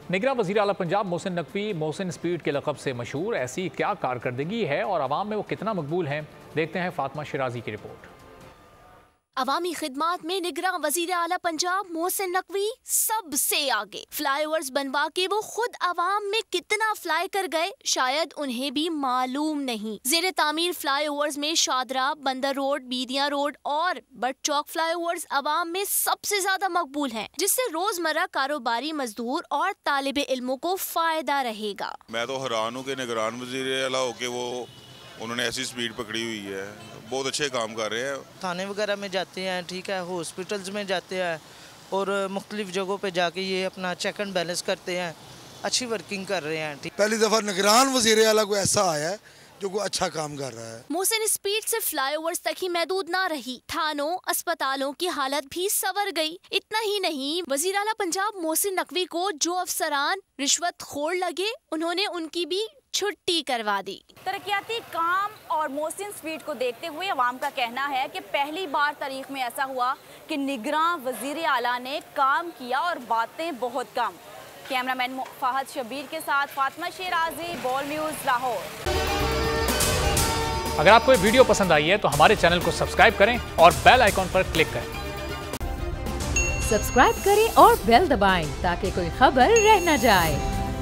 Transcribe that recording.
निगरां वज़ीर आला पंजाब मोहसिन नकवी मोहसिन स्पीड के लक़ब से मशहूर, ऐसी क्या कारकर्दगी है और आवाम में वो कितना मकबूल हैं, देखते हैं फातिमा शिराजी की रिपोर्ट। अवामी खिदमात में निगरां वजीर आला पंजाब मोहसिन नकवी सबसे आगे। फ्लाईओवर्स बनवा के वो खुद अवाम में कितना फ्लाई कर गए शायद उन्हें भी मालूम नहीं। जेर तामीर फ्लाईओवर्स में शादरा, बंदर रोड, बीदियां रोड और बट चौक फ्लाईओवर्स अवाम में सबसे ज्यादा मकबूल हैं, जिससे रोजमर्रा कारोबारी मजदूर और तालिब इल्मों को फायदा रहेगा। मैं तो हैरान हूँ कि निगरान वजीर आला होके वो उन्होंने ऐसी स्पीड पकड़ी हुई है, बहुत अच्छे काम कर रहे हैं। थाने वगैरह में जाते हैं, ठीक है, हॉस्पिटल्स में जाते हैं और मुख्तलिफ जगहों पे जाके ये अपना चेक एंड बैलेंस करते हैं, अच्छी वर्किंग कर रहे हैं। पहली दफ़ा निगरान वज़ीर आला को ऐसा आया है जो को अच्छा काम कर रहा है। मोहसिन स्पीड से फ्लाईओवर्स तक ही महदूद ना रही, थानों अस्पतालों की हालत भी संवर गई। इतना ही नहीं, वज़ीर आला पंजाब मोहसिन नकवी को जो अफसरान रिश्वत खोर लगे उन्होंने उनकी भी छुट्टी करवा दी। तरक्याती काम और मोहसिन स्पीड को देखते हुए अवाम का कहना है कि पहली बार तारीख में ऐसा हुआ कि निगरां वज़ीर आला ने काम किया और बातें बहुत कम। कैमरामैन फहद शबीर के साथ फातिमा शिराजी, बोल न्यूज़, लाहौर। अगर आपको ये वीडियो पसंद आई है तो हमारे चैनल को सब्सक्राइब करें और बेल आइकॉन पर क्लिक करें। सब्सक्राइब करें और बेल दबाएं ताकि कोई खबर रह न जाए।